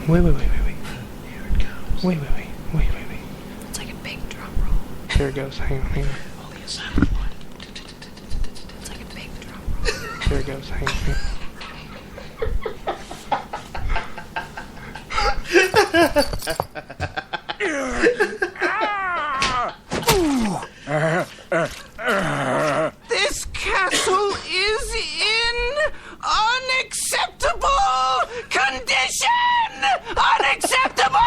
Wait. Here it comes. Wait. It's like a big drum roll. Here it goes. Hang on. Only a silent one. It's like a big drum roll. Here it goes. Hang on. This castle is in unacceptable condition! Unacceptable!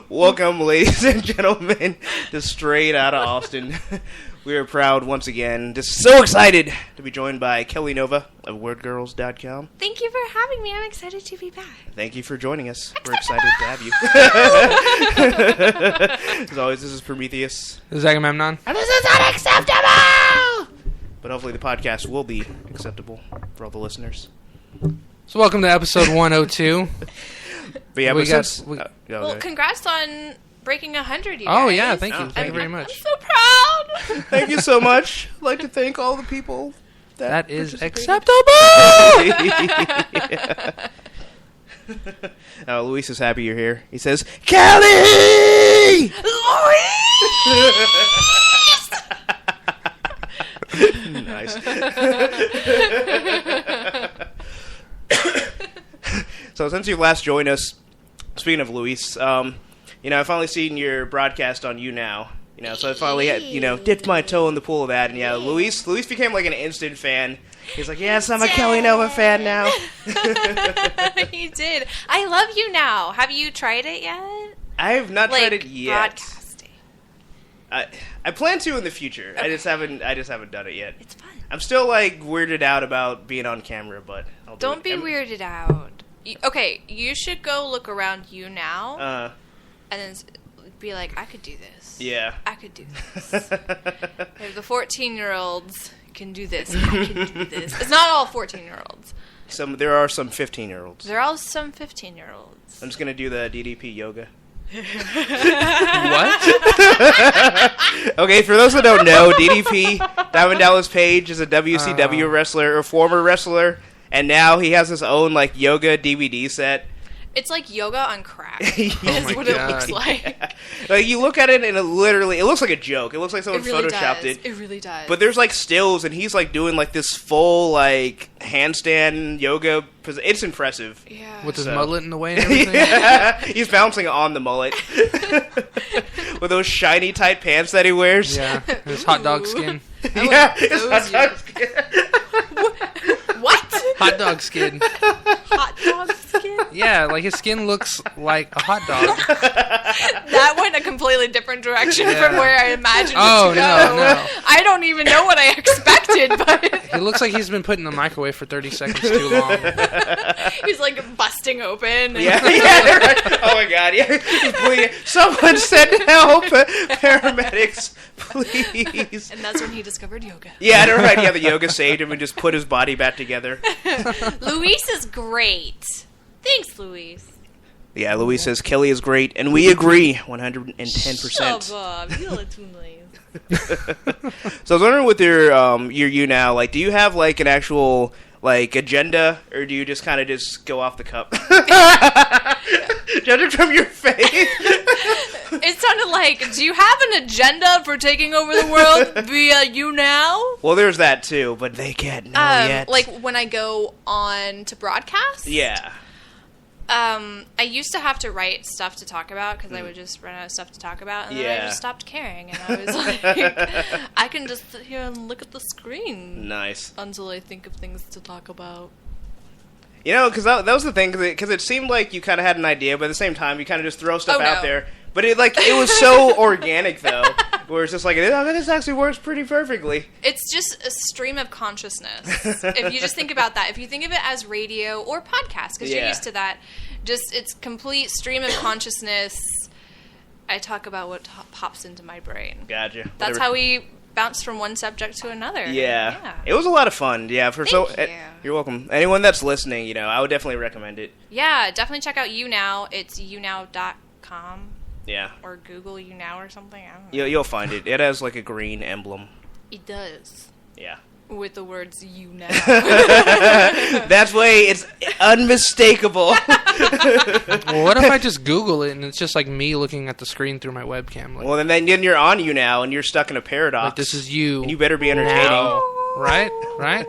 Welcome, ladies and gentlemen, to Straight Outta Austin. We are proud once again, just so excited to be joined by Kelly Nova of WordGirls.com. Thank you for having me. I'm excited to be back. Thank you for joining us. We're excited to have you. As always, this is Prometheus. This is Agamemnon. And this is unacceptable! But hopefully the podcast will be acceptable for all the listeners. So welcome to episode 102. But yeah, Well, congrats on breaking 100, you Oh guys. yeah, thank you. Oh, Thank you very I'm much. so proud. thank you so much. I'd like to thank all the people That is participated. acceptable! Luis is happy you're here. He says, Kelly! Nice. So since you last joined us, speaking of Luis, I finally seen your broadcast on You Now. So I finally had, dipped my toe in the pool of that. And yeah, Luis became like an instant fan. He's like, yes, I'm a Kelly Nova fan now. He did. I love You Now. Have you tried it yet? I have not tried it yet. Broadcasting. I plan to in the future. Okay. I just haven't done it yet. It's fun. I'm still like weirded out about being on camera, but I'll do Don't be weirded out. You should go look around You Now. And then be like, I could do this. Yeah. I could do this. The 14-year-olds can do this. I can do this. It's not all 14-year-olds. There are some 15-year-olds. There are some 15-year-olds. I'm just going to do the DDP yoga. What? Okay, for those that don't know, DDP, Diamond Dallas Page, is a WCW wrestler, or former wrestler, and now he has his own, yoga DVD set. It's like yoga on crack. Is what it looks like. Yeah. You look at it and it looks like a joke. It looks like someone photoshopped it. It really does. But there's stills and he's doing this full handstand yoga. It's impressive. Yeah. With his mullet in the way and everything? Yeah. He's bouncing on the mullet. With those shiny tight pants that he wears. Yeah. His hot dog skin. Yeah, his hot dog skin. What? Hot dog skin. Hot dog skin? Yeah, his skin looks like a hot dog. That went a completely different direction from where I imagined it to go. No. I don't even know what I expected, but... It looks like he's been put in the microwave for 30 seconds too long. He's busting open. Yeah, right. Oh my god, yeah. Please, someone send help. Paramedics, please. And that's when he discovered yoga. Yeah, right. Yeah, the yoga saved him and just put his body back together. Luis is great. Thanks, Luis. Yeah, Luis says Kelly is great, and we agree 110%. Shut up. You look too nice. So I was wondering with your You Now, do you have an actual agenda, or do you just kind of just go off the cup? Judging from your face. It sounded like, do you have an agenda for taking over the world via You Now? Well, there's that too, but they can't know yet. When I go on to broadcast? Yeah. I used to have to write stuff to talk about because I would just run out of stuff to talk about, and then I just stopped caring, and I was like, I can just sit here and look at the screen. Nice. Until I think of things to talk about. Because that was the thing, because it seemed like you kind of had an idea, but at the same time, you kind of just throw stuff out there. But it was so organic, though, where it's just this actually works pretty perfectly. It's just a stream of consciousness. If you just think about that. If you think of it as radio or podcast, because you're used to that, it's complete stream of consciousness. I talk about what pops into my brain. Gotcha. That's how we bounce from one subject to another. Yeah. It was a lot of fun. Yeah. Thank you. You're welcome. Anyone that's listening, I would definitely recommend it. Yeah, definitely check out You Now. It's younow.com. Yeah. Or Google You Now or something. I don't know. You'll find it. It has a green emblem. It does. Yeah. With the words "you now." That's why it's unmistakable. Well, what if I just Google it and it's just like me looking at the screen through my webcam? Like, Well, then you're on you now, and you're stuck in a paradox. like, this is you. And you better be entertaining. now. Right? Right?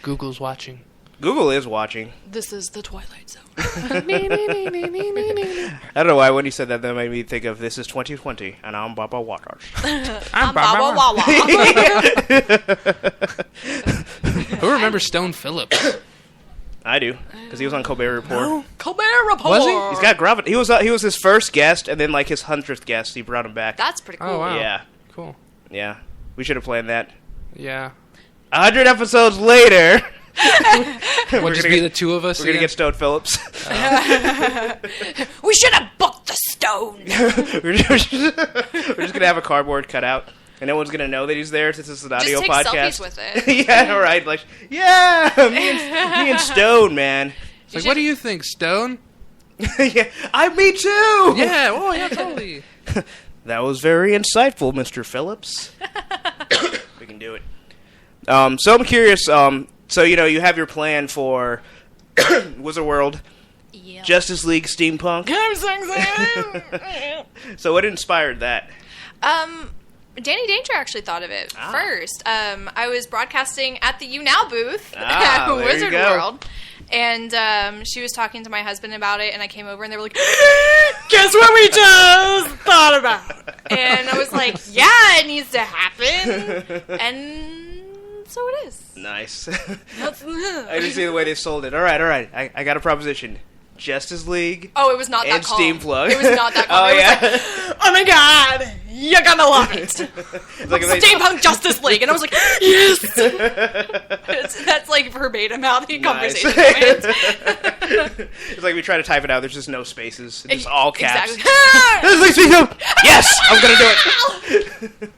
Google's watching. Google is watching. This is the Twilight Zone. I don't know why when you said that made me think of This Is 2020, and I'm Baba Waters. I'm Baba Wawa. Who remembers Stone Phillips? I do, because he was on Colbert Report. Colbert Report. Was he? He's got gravity. He was his first guest, and then like his 100th guest, he brought him back. That's pretty cool. Oh, wow. Yeah, Cool. yeah. We should have planned that. Yeah. 100 episodes later. We'll just be the two of us. We're gonna again? get Stone Phillips. We should have booked the stone. we're just gonna have a cardboard cutout, and no one's gonna know that he's there since it's an audio Just take podcast. selfies with it. Yeah, all right. Like, yeah, me and Stone, man. It's like, what do you think, Stone? Yeah, me too. Yeah. Oh, yeah, totally. That was very insightful, Mr. Phillips. We can do it. So I'm curious. So you have your plan for Wizard World, Yeah. Justice League, Steampunk. I'm so excited. So what inspired that? Danny Danger actually thought of it first. I was broadcasting at the YouNow booth at there you Wizard go. World. And she was talking to my husband about it, and I came over, and they were like, guess what we just thought about? And I was like, yeah, it needs to happen. And so it is. Nice. That's- I didn't see the way they sold it. All right. I got a proposition. Justice League Oh, it was not that and calm. Steamplug. It was not that calm. Oh, It was yeah. like, oh my god, you're gonna love it. It's like if they- Steampunk Justice League. And I was like, yes! That's like verbatim how the Nice. conversation went. It's like we try to type it out. There's just no spaces. It's just all caps. Exactly. Yes, I'm gonna do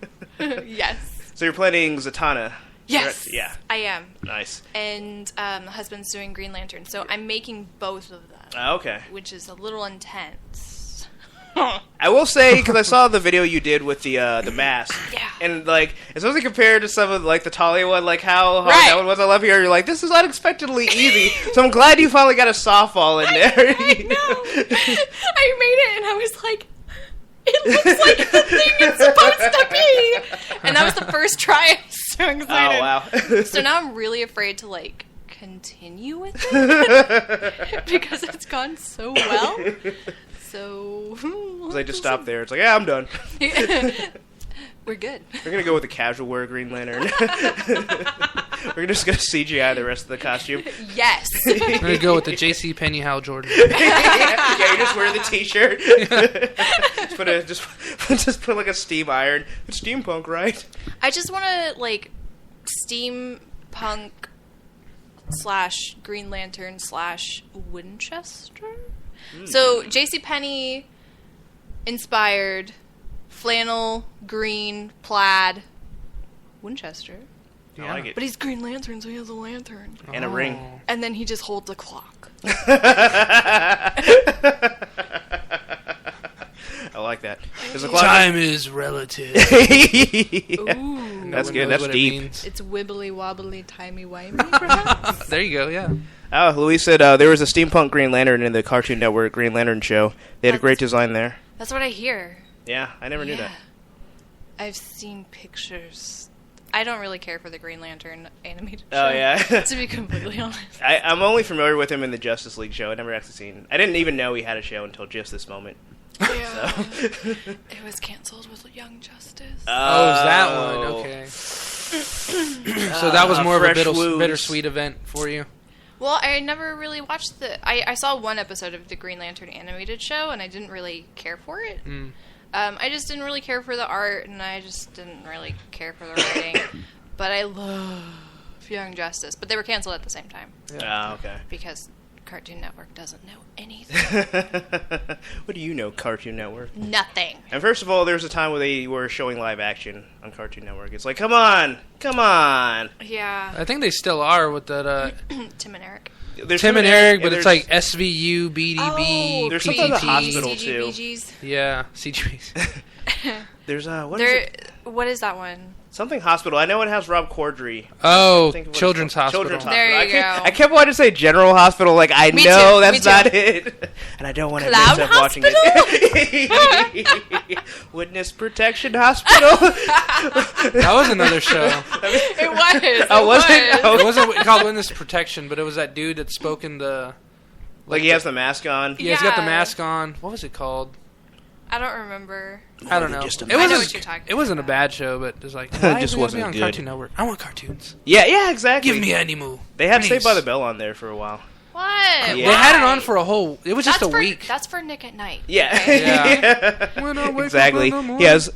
it. Yes. So you're planning Zatanna. Yes. correct? Yeah. I am. Nice. And the husband's doing Green Lantern. So I'm making both of them, Okay. which is a little intense. I will say, because I saw the video you did with the mask. Yeah. And, like, especially compared to some of, like, the Talia one, like, how hard Right. that one was. I love here. You're like, this is unexpectedly easy. So I'm glad you finally got a softball in there. I know. I made it, and I was like, it looks like the thing it's supposed to be. And that was the first try. I was so excited. Oh, wow. So now I'm really afraid to, like, continue with it because it's gone so well. So It's like, just stop there. It's like, yeah, I'm done. We're good. We're gonna go with the casual wear Green Lantern. We're just gonna CGI the rest of the costume. Yes. I'm gonna go with the J.C. Penney Hal Jordan. Yeah, you just wear the T-shirt. just put like a steam iron. It's steampunk, right? I just want to like steampunk / Green Lantern / Winchester. So JCPenney inspired flannel, green, plaid, Winchester. I like it. But he's Green Lantern, so he has a lantern. And a ring. And then he just holds a clock. I like that. There's a clock. Time is relative. Yeah. Ooh. That's No one good. knows That's what it deep. means. It's wibbly wobbly, timey wimey, perhaps? There you go. Yeah. Oh, Louise said there was a steampunk Green Lantern in the Cartoon Network Green Lantern show. They had a great design there. That's what I hear. Yeah, I never knew that. I've seen pictures. I don't really care for the Green Lantern animated show. Oh, yeah. To be completely honest. I'm only familiar with him in the Justice League show. I never actually seen. I didn't even know he had a show until just this moment. Yeah. So. It was canceled with Young Justice. Oh, is that one? Okay. So that was more of a fresh wounds. bittersweet event for you. Well, I never really watched I saw one episode of the Green Lantern animated show, and I didn't really care for it. Mm. I just didn't really care for the art, and I just didn't really care for the writing. But I love Young Justice. But they were canceled at the same time. Oh, okay. Because Cartoon Network doesn't know anything. What do you know, Cartoon Network? Nothing. And first of all, there was a time where they were showing live action on Cartoon Network. It's like, come on. Yeah. I think they still are with that. Tim and Eric. There's Tim and something- Eric, but there's- it's like SVU, BDB, Oh, There's something at the PPP. hospital. too. CGBGs. Yeah, CGBs. There's what is it? What is that one? Something hospital. I know it has Rob Corddry. Oh, Think of what it's Children's called. Hospital. Children's There Hospital. you I go. kept wanting to say General Hospital. Like, I Me know too, that's me not too. it. And I don't want to Cloud end up watching it. Witness Protection Hospital. That was another show. It was. Oh, was it? Oh. It wasn't called Witness Protection, but it was that dude that spoke in the... Like, he has the mask on. Yeah, he's got the Yeah. mask on. What was it called? I don't remember. I don't know. Just a It I know wasn't. what you're talking It wasn't a about. bad show, but it was like why Just is it wasn't on good. Cartoon Network? I want cartoons. Yeah, exactly. Give me animal. They had please. Saved by the Bell on there for a while. What? Yeah. They had it Why? on for a whole. It was just That's a for, week. That's for Nick at Night. Yeah. Yeah. When I wake up Exactly. in the morning. Yes.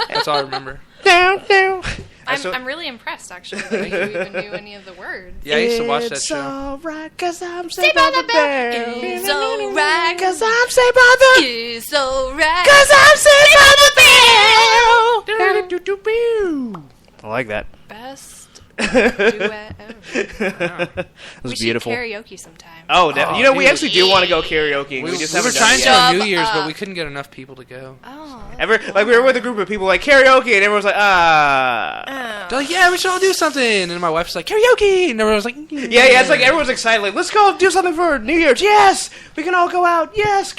That's all I remember. Down, down. I'm really impressed, actually, that you even knew any of the words. Yeah, I used to watch that It's show. alright, 'cause I'm Saved Saved by by the the Bell. Bell. It's alright. 'Cause I'm Saved by the... It's alright. 'Cause I'm Saved by the Bell. I like that. Best duet ever. It was We beautiful. should karaoke sometime. Oh, you know, we dude. actually do want to go karaoke. We, We just we were haven't done trying it to yet. on New Shut Year's, but up. we couldn't get enough people to go. Oh. Like, we were with a group of people like, karaoke, and everyone's like, ah. They're like, yeah, we should all do something. And my wife's like, karaoke. And everyone's like, Yeah, it's like everyone's excited. Like, let's go do something for New Year's. Yes, we can all go out. Yes,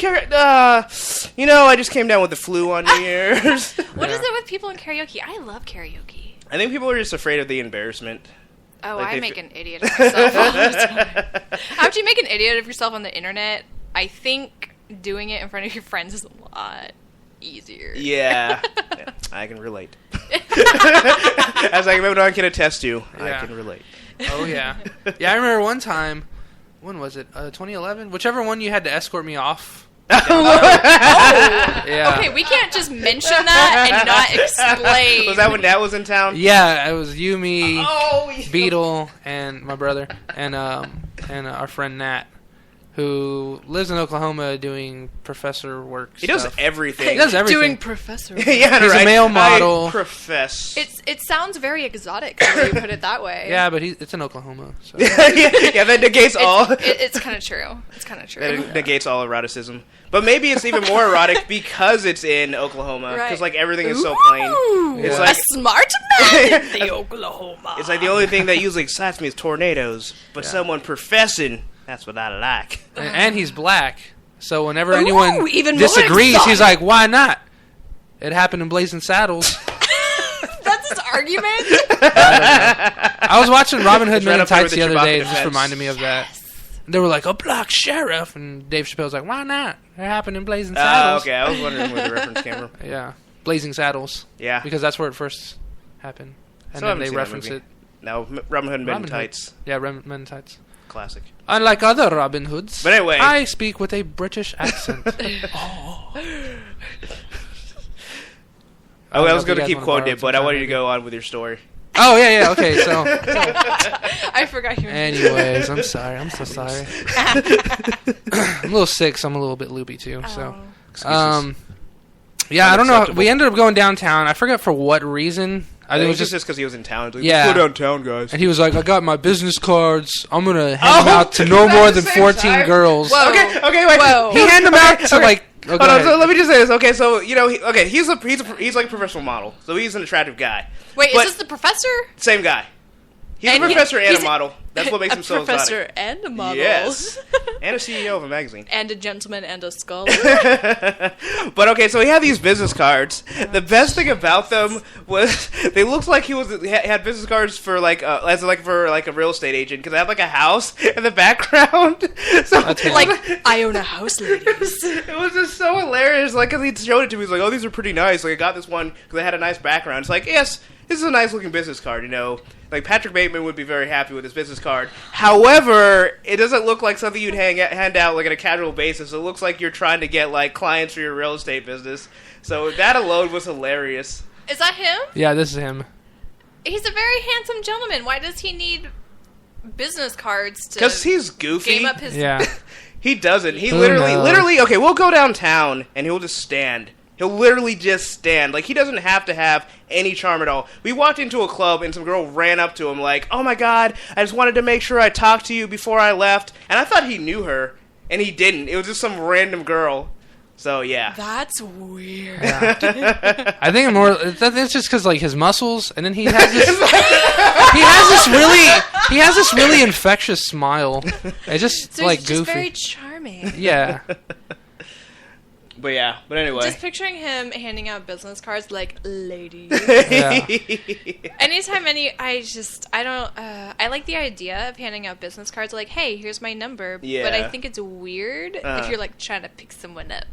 you know, I just came down with the flu on New Year's. What is it with people in karaoke? I love karaoke. I think people are just afraid of the embarrassment. Oh, Like I they make fe- an idiot of myself all the time. How would you make an idiot of yourself on the internet? I think doing it in front of your friends is a lot easier. Yeah, I can relate. As I everyone can attest to, I Yeah. can relate. oh, yeah. Yeah, I remember one time, when was it? 2011? Whichever one you had to escort me off. Yeah. Okay, we can't just mention that and not explain. Was that when Dad was in town? Yeah, it was you, me, Oh, Beetle, and my brother, and our friend Nat, who lives in Oklahoma doing professor work. he does stuff. everything. He does everything. Doing professor. Yeah, He's a right. male model. I profess. It sounds very exotic the way you put it that way. Yeah, but it's in Oklahoma. So. yeah, that negates all. It's kind of true. It's kind of true. That negates all eroticism. But maybe it's even more erotic because it's in Oklahoma. Because Right. like everything is so plain. Ooh, It's Yeah. like a smart man in the Oklahoma. it's like the only thing that usually excites me is tornadoes. But someone professing, that's what I like. And he's black. So whenever anyone even more disagrees, he's exotic. like, "Why not? It happened in Blazing Saddles." That's his argument. I was watching Robin Hood It's right Men in up there Tights with the the other day. Chewbacca It just defense. reminded me of that. They were like, "A black sheriff," and Dave Chappelle's like, "Why not? It happened in Blazing Saddles." Okay, I was wondering where the reference came from. Yeah, Blazing Saddles. Yeah. Because that's where it first happened, and Still then haven't they seen that reference movie. it. No, Robin Hood and Men in Robin Hood. Tights. Yeah, Men in Tights. Classic. Unlike other Robin Hoods, But anyway. I speak with a British accent. I was know if going you to guys keep wanna quoting borrow it, but some I wanted time, you to go on with your story. Oh yeah, okay. So, I forgot you. anyways, I'm sorry. I'm so sorry. I'm a little sick, so I'm a little bit loopy too. So, yeah, I don't know. Unacceptable. We ended up going downtown. I forget for what reason. I think it was just, because he was in town. Like, Yeah. Let's go downtown, guys. and he was like, "I got my business cards. I'm gonna hand Oh, them out to no at more the than same 14 time? girls." Whoa. Okay, wait. Whoa. He handed them out to Okay. like. Oh, go Hold on, ahead. so let me just say this. Okay, so you know, he's like a professional model, so he's an attractive guy. Wait, But- is this the professor? Same guy. He's And a professor and he's a model. That's what makes him so professor exotic. and a model. Yes, and a CEO of a magazine. And a gentleman and a scholar. But okay, so he had these business cards. The best thing about them was they looked like he had business cards for for a real estate agent because they had like a house in the background. So That's like, I own a house, ladies. it was just so hilarious. Like, cause he showed it to me, he's like, "Oh, these are pretty nice." Like, I got this one because they had a nice background. It's like, yes, this is a nice looking business card. You know, like Patrick Bateman would be very happy with this business card. However, it doesn't look like something you'd hand out like on a casual basis. It looks like you're trying to get like clients for your real estate business. So that alone was hilarious. Is that him? Yeah, this is him. He's a very handsome gentleman. Why does he need business cards to Because he's goofy. game up his... Yeah. He doesn't. He Who literally, knows? okay, we'll go downtown and he'll just stand. He'll literally just stand. Like, he doesn't have to have any charm at all. We walked into a club and some girl ran up to him like, "Oh my god, I just wanted to make sure I talked to you before I left." And I thought he knew her, and he didn't. It was just some random girl. So yeah. That's weird. Yeah. I think it's just because like his muscles, and then he has this really infectious smile. It's just So like he's just goofy. very charming. Yeah. But anyway. Just picturing him handing out business cards like, ladies. Yeah. Anytime I like the idea of handing out business cards like, hey, here's my number. Yeah. But I think it's weird if you're like trying to pick someone up.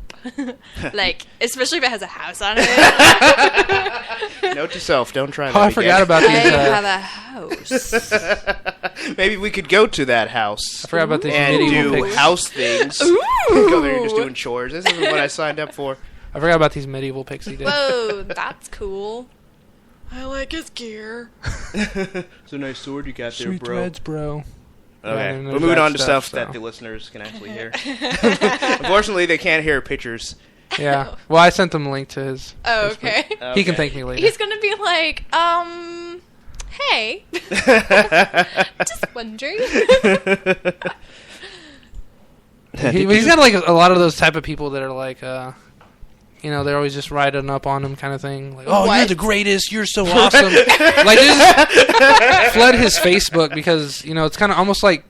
Like, especially if it has a house on it. Note to self, don't try that Oh, I again. forgot about I these. have a house. Maybe we could go to that house. I forgot about these and medieval do pixies. house things. Go there, you're just doing chores. This isn't what I signed up for. I forgot about these medieval pixie days. Whoa, that's cool. I like his gear. It's a nice sword you got there, Sweet bro. dreads, bro. Okay, and we're there's moving that on to stuff so. that the listeners can actually hear. Unfortunately, they can't hear pictures. Yeah. Well, I sent them a link to his. Oh, Facebook. okay. He can thank me later. He's gonna be like, hey. Just wondering. He's got like a lot of those type of people that are like, they're always just riding up on him kind of thing. Like, oh, you're What? the greatest. You're so awesome. Like, they just flood his Facebook because, it's kind of almost like,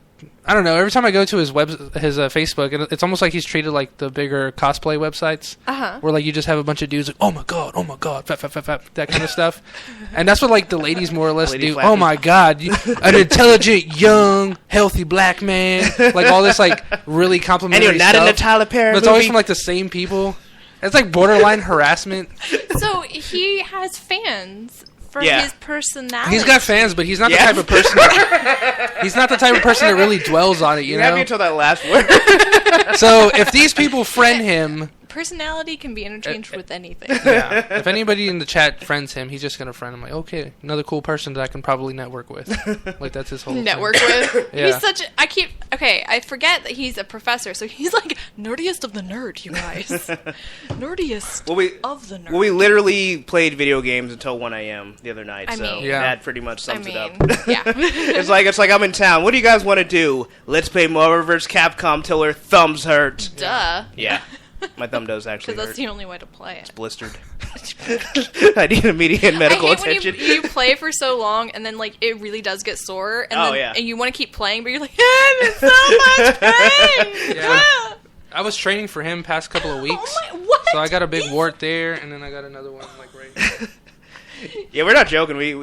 I don't know. Every time I go to his Facebook, it's almost like he's treated like the bigger cosplay websites, where like you just have a bunch of dudes like, oh my god, fap, fap, fap, fap, that kind of stuff, and that's what like the ladies more or less Lady do. flappy. Oh my god, an intelligent, young, healthy black man, like all this like really And complimentary you're not stuff. in the Tyler Perry But it's movie. always from like the same people. It's like borderline harassment. So he has fans for Yeah. his personality. He's got fans, but he's not Yeah. the type of person. He's not the type of person that really dwells on it. You You have know. you until that last word. So if these people friend him, Personality can be interchanged with anything. yeah. If anybody in the chat friends him, he's just gonna friend him. Like, okay, another cool person that I can probably network with. Like that's his whole Network thing. with. Yeah. He's such. I forget that he's a professor, so he's like nerdiest of the nerd, you guys. Nerdiest of the nerd. Well, we literally played video games until 1 a.m. the other night, I so mean- Yeah. that pretty much sums it up. yeah. It's like I'm in town. What do you guys want to do? Let's play Marvel vs. Capcom till our thumbs hurt. Duh. Yeah, my thumb does actually Because hurt. that's the only way to play it. Blistered. I need immediate medical I hate attention. when you play for so long and then like it really does get sore and Oh, then yeah. and you want to keep playing but you're like I'm in so much pain. Yeah. I was training for him past couple of weeks, Oh my, what? so I got a big wart there, and then I got another one like right here. Yeah, we're not joking. We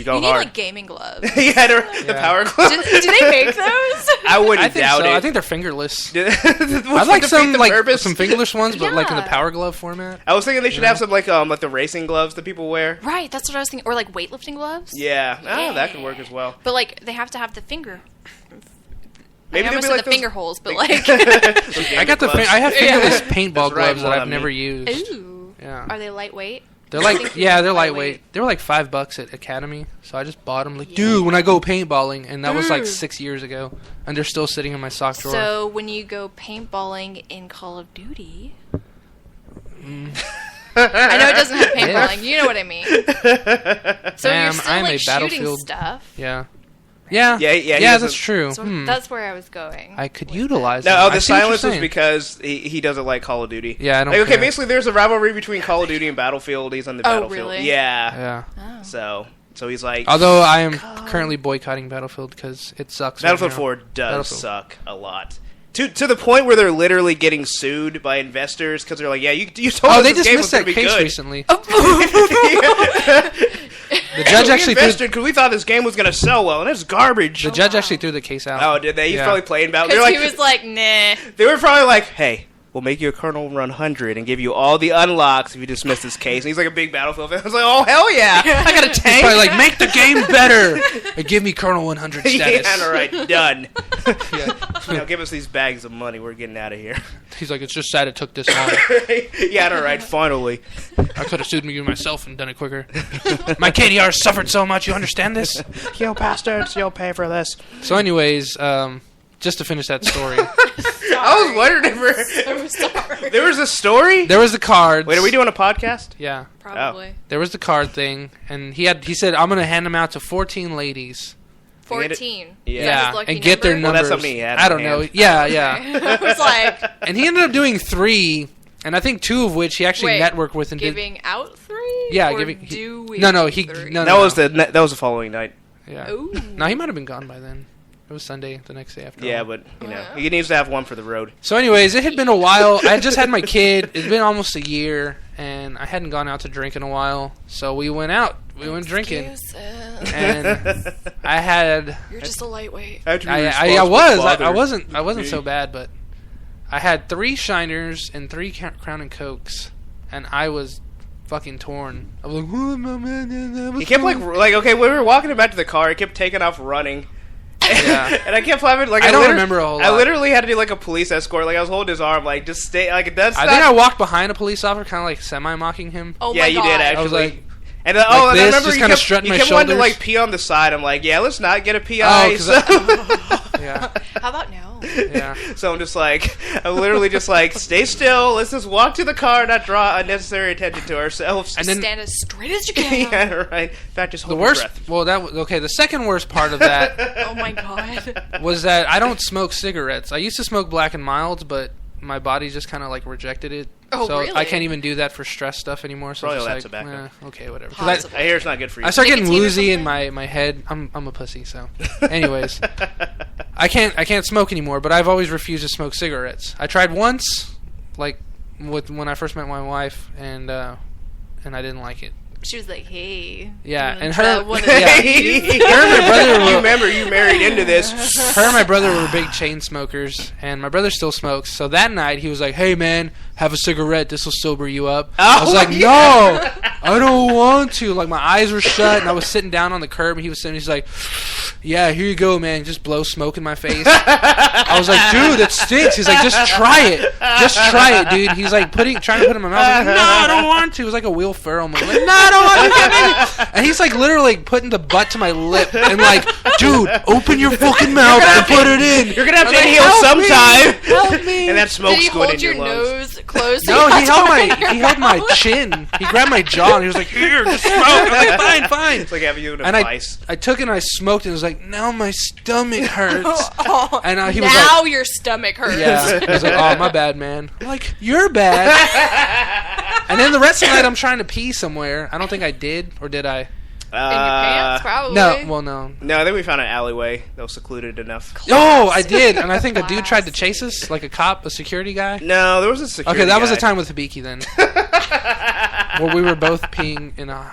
go You need hard. like gaming gloves. Yeah, the Yeah. power glove. do they make those? I wouldn't I think doubt so. it. I think they're fingerless. I'd I'd like some fingerless ones, but like in the Yeah. power glove format. I was thinking they should Yeah. have some like the racing gloves that people wear. Right, that's what I was thinking. Or like weightlifting gloves. Yeah, that could work as well. But like they have to have the finger. Maybe I they'll almost be said like the those- finger holes, but like. I got the. I have fingerless paintball That's right, gloves that I've Mommy. never used. Ooh. Yeah. Are they lightweight? They're like, they're lightweight. They were like $5 at Academy, so I just bought them. Like, dude, when I go paintballing, and that was like 6 years ago, and they're still sitting in my sock drawer. So when you go paintballing in Call of Duty. I know it doesn't have paintballing. You know what I mean. So Ma'am, you're still I'm a like shooting Battlefield- stuff. yeah, Yeah, he yeah, doesn't- that's true. So Hmm. that's where I was going. I could utilize. No, them. I the see what you're silence is saying. because he doesn't like Call of Duty. Yeah, I don't Like, okay, care. basically, there's a rivalry between Call of Duty and Battlefield. He's on the Oh, Battlefield. really? Yeah. Yeah. Oh. So he's like. Although I am currently boycotting Battlefield because it sucks. Battlefield right 4 now. does Battlefield. suck a lot. To the point where they're literally getting sued by investors because they're like, yeah, you told Oh, us they this game was dismissed going that to be case good. recently. The judge actually threw- invested because we thought this game was going to sell well, and it's garbage. The judge actually threw the case out. Oh, did they? He's Yeah. probably playing about. Because They're like, he was like, nah. they were probably like, hey, we'll make you a Colonel Run 100 and give you all the unlocks if you dismiss this case. And he's like a big Battlefield fan. I was like, oh, hell yeah. I got a He's tank. probably like, make the game better and give me Colonel 100 status. Yeah, all right, done. Yeah. Now give us these bags of money. We're getting out of here. He's like, it's just sad it took this long. Yeah, all right, finally. I could have sued me myself and done it quicker. My KDR suffered so much. You understand this? You bastards, you'll pay for this. So, anyways, just to finish that story, I was wondering if I'm sorry. there was a story. there was the cards. Wait, are we doing a podcast? Yeah, Probably. there was the card thing, and he said I'm gonna hand them out to 14 ladies 14. Yeah. Is that his lucky and get their number? Well, numbers. that's something he had I on don't know. hand. Yeah. I was like, And he ended up doing 3, and I think 2 of which he actually wait, networked with and did. giving out 3? Yeah, or giving. doing No, he 3? no. That was the following night. Yeah. Ooh. No, he might have been gone by then. It was Sunday, the next day after. Yeah, all. but he needs to have one for the road. So, anyways, it had been a while. I had just had my kid. It's been almost a year, and I hadn't gone out to drink in a while. So we went out. We went drinking, Excuses. and I had. You're just a lightweight. I wasn't so bad, but I had 3 Shiners and 3 Crown and Cokes, and I was fucking torn. I was like, He kept like okay, when we were walking back to the car, he kept taking off running. Yeah. And I kept having like I don't remember a whole lot. I literally had to do like a police escort. Like I was holding his arm, like just stay. Like that's. I think I walked behind a police officer, kind of like semi-mocking him. Oh Yeah, my you God. did actually. I was like, and like and I this, remember just you kinda kept, strutting you my kept wanting to shoulders. like pee on the side. I'm like, yeah, let's not get a PI. Oh, 'cause yeah, How about no? yeah. So I'm just like, I'm literally just like, stay still. Let's just walk to the car, not draw unnecessary attention to ourselves. And then Stand as straight as you can. yeah, right. In fact, just the hold your worst. breath. Well, that was okay. The second worst part of that Oh my God. was that I don't smoke cigarettes. I used to smoke Black and Milds, but my body just kind of like rejected it. Oh, so really? I can't even do that for stress stuff anymore. So Probably it's all that just like, tobacco. okay, whatever. 'Cause I, Possible. I hear it's not good for you. I start getting Nicotine or woozy in something? my head. I'm a pussy. So, anyways, I can't smoke anymore. But I've always refused to smoke cigarettes. I tried once, like when I first met my wife, and I didn't like it. She was like, hey. Yeah, you wanna and try her- one of yeah. these? Her and my brother You were, remember you married into this. her and my brother were big chain smokers, and my brother still smokes. So that night he was like, "Hey man, have a cigarette. This will sober you up." I was like, yeah. "No, I don't want to." Like my eyes were shut, and I was sitting down on the curb, and he was sitting. He's like, "Yeah, here you go, man. Just blow smoke in my face." I was like, "Dude, that stinks." He's like, "Just try it. Just try it, dude." He's like trying to put it in my mouth. I was like, "No, I don't want to." It was like a Will Ferrell movie. Like, "No, I don't want to." And he's like literally putting the butt to my lip and like, "Dude, open your fucking mouth and put it in." You're gonna have to I was like, inhale "Help me, sometime. help me." And that Did smoke's he going hold in your your lungs. nose close? so No, you he held had to open my your my mouth? chin. He grabbed my jaw and he was like, "Here, just smoke." I'm like, "Fine, fine." It's like having you in a And vice. I took it and I smoked and it was like, "Now my stomach hurts." Oh, And he was now like, your stomach hurts. "Yeah." He was like, "Oh, my bad, man." I'm like, "You're bad." And then the rest of the night I'm trying to pee somewhere. I don't think I did, or did I? In your pants, probably. No, well, no. No, I think we found an alleyway that was secluded enough. Oh, I did, and I think a dude tried to chase us, like a cop, a security guy. No, there was a security Okay, that was the guy. time with Hibiki then. Where we were both peeing in a...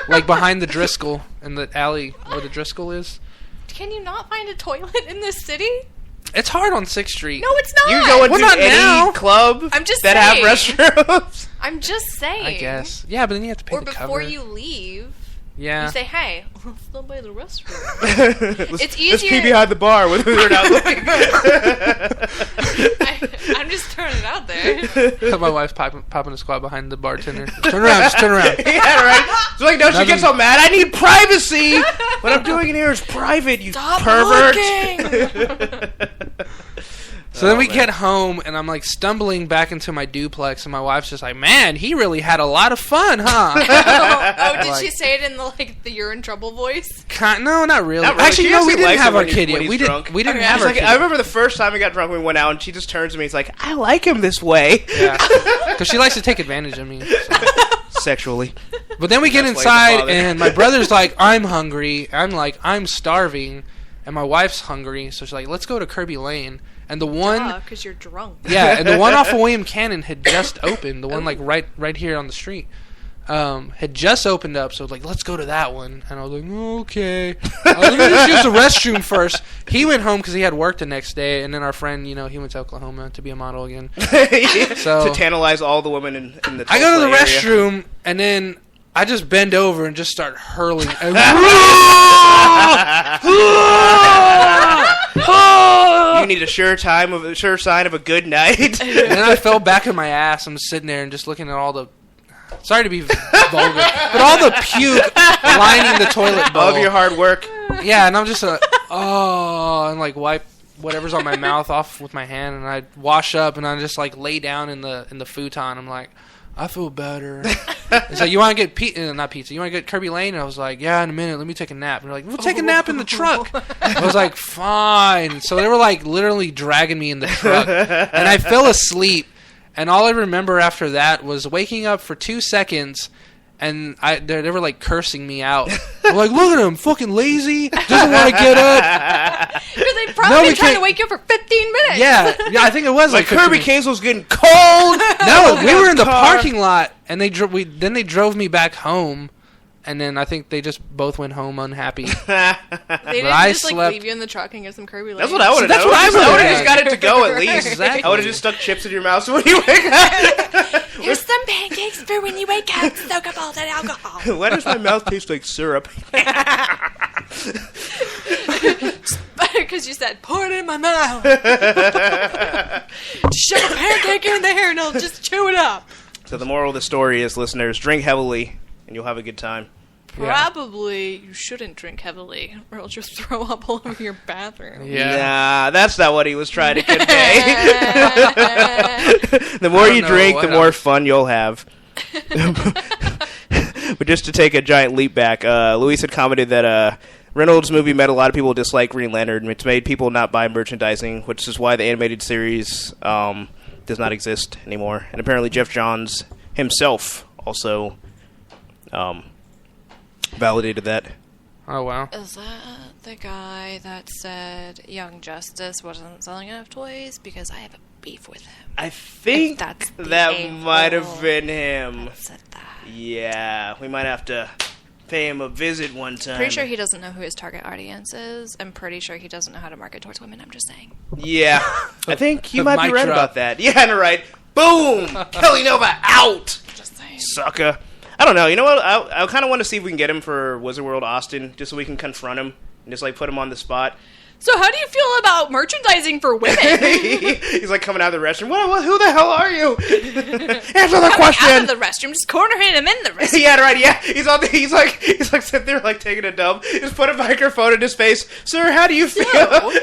Like behind the Driscoll, in the alley where the Driscoll is. Can you not find a toilet in this city? It's hard on 6th Street. No, it's not. You can go into Well, not any now. club I'm just that saying. have restrooms. I'm just saying. I guess. Yeah, but then you have to pay Or the before cover. you leave, Yeah. you say, "Hey, let's go by the restroom." Let's, It's Let's pee easier- behind the bar when we're not looking. I'm just throwing it out there. Have my wife popping a squat behind the bartender. Turn around, just turn around. Yeah, right. It's like, no, she gets all mad. I need privacy. What I'm doing in here is private. You Stop pervert. looking. So then we man. get home, and I'm like stumbling back into my duplex, and my wife's just like, "Man, he really had a lot of fun, huh?" Oh, did Like- she say it in the "you're in trouble" voice? No, not really. Not really. Actually, She no, we actually didn't likes have it our when kid when yet. he's drunk. We didn't Okay. have It's our like, kid I yet. remember the first time we got drunk, we went out, and she just turns to me. It's like, I like him this way. Yeah, because she likes to take advantage of me. so. Sexually. But then we get That's why he's a inside, father. and my brother's like, "I'm hungry." I'm like, "I'm starving," and my wife's hungry, so she's like, "Let's go to Kirby Lane." And the one, Because you're drunk. yeah, and the one off of William Cannon had just opened. The one like right here on the street. Had just opened up, so like, let's go to that one. And I was like, okay. Let me just use the restroom first. He went home because he had work the next day, and then our friend, he went to Oklahoma to be a model again. So to tantalize all the women in the I go to the Tulsa area. restroom, and then I just bend over and just start hurling. You need a sure sign of a good night. And then I fell back on my ass. I'm sitting there and just looking at all the... Sorry to be vulgar, but all the puke lining the toilet bowl. All of your hard work. Yeah, and I'm just and like wipe whatever's on my mouth off with my hand, and I wash up, and I just like lay down in the futon. I'm like, I feel better. He's like, you want to get not pizza, you want to get Kirby Lane? And I was like, yeah, in a minute, let me take a nap. And they're like, we'll take a nap in the truck. I was like, fine. So they were like literally dragging me in the truck. And I fell asleep. And all I remember after that was waking up for 2 seconds, and they were like cursing me out. I'm like, look at him, fucking lazy, doesn't want to get up. Because they probably been trying to wake you up for 15 minutes. Yeah, I think it was like Kirby Kinsell's getting cold. No, we were in the parking lot, and they drove me back home. And then I think they just both went home unhappy. They didn't just like leave you in the truck and get some Kirby Lane. That's what I would have done. I would have just got it to go at least. Exactly. I would have just stuck chips in your mouth so when you wake up. Here's some pancakes for when you wake up. Soak up all that alcohol. Why does my mouth taste like syrup? Because you said, pour it in my mouth. Shove a pancake in there and I'll just chew it up. So the moral of the story is, listeners, drink heavily and you'll have a good time. Probably you shouldn't drink heavily or you'll just throw up all over your bathroom. Yeah. Nah, that's not what he was trying to convey. The more you drink, the more fun you'll have. But just to take a giant leap back, Luis had commented that Reynolds' movie made a lot of people dislike Green Lantern. It's made people not buy merchandising, which is why the animated series does not exist anymore. And apparently Jeff Johns himself also validated that. Oh, wow. Is that the guy that said Young Justice wasn't selling enough toys? Because I have a beef with him. I think that's that might have been him. That said that. Yeah, we might have to pay him a visit one time. Pretty sure he doesn't know who his target audience is. I'm pretty sure he doesn't know how to market towards women. I'm just saying. Yeah, I think you might be right about that. Yeah, right. Boom! Kelly Nova out! Just saying. Sucker. I don't know. You know what? I kind of want to see if we can get him for Wizard World Austin, just so we can confront him and just like put him on the spot. So how do you feel about merchandising for women? He's like coming out of the restroom. What? Who the hell are you? Answer the question. Out of the restroom, just corner him in the restroom. Yeah, right. Yeah, he's like sitting there like taking a dump. Just put a microphone in his face. Sir, how do you feel? So,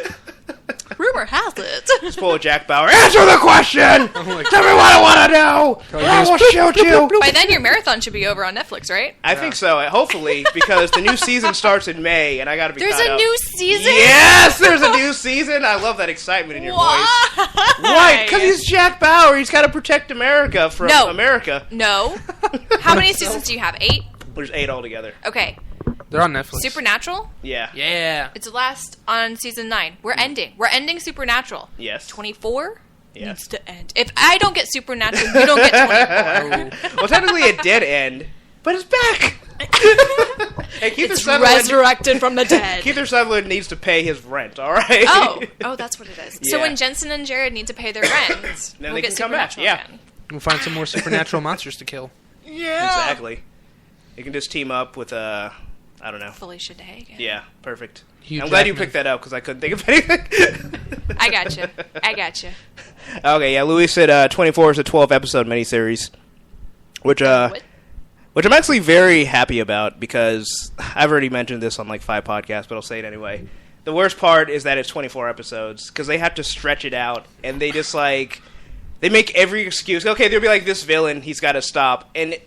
rumor has it. Just pull a Jack Bauer. Answer the question. Tell me what I want to know. Or I will shoot you. By then, your marathon should be over on Netflix, right? I think so. Hopefully, because the new season starts in May, and I got to be. There's a new season. Yes, there's a new season. I love that excitement in your voice. Why? Because he's Jack Bauer. He's got to protect America from America. No. How many seasons do you have? 8? There's 8 altogether. Okay. They're on Netflix. Supernatural? Yeah. Yeah. It's last on season 9. We're ending. We're ending Supernatural. Yes. 24 yes. needs to end. If I don't get Supernatural, you don't get 24. Well, technically it did end, but it's back. Hey, it's resurrected from the dead. Keith Sutherland needs to pay his rent, all right? Oh, that's what it is. Yeah. So when Jensen and Jared need to pay their rent, then we'll they get can come back. Supernatural Yeah. again. We'll find some more supernatural monsters to kill. Yeah. Exactly. You can just team up with I don't know. Felicia Day. Yeah, perfect. Hugh I'm glad you Jackman. picked that up because I couldn't think of anything. I got you. Okay, yeah. Louis said 24 is a 12-episode miniseries, which I'm actually very happy about because I've already mentioned this on like 5 podcasts, but I'll say it anyway. The worst part is that it's 24 episodes because they have to stretch it out, and they just like they make every excuse. Okay, there'll be like this villain, he's got to stop, and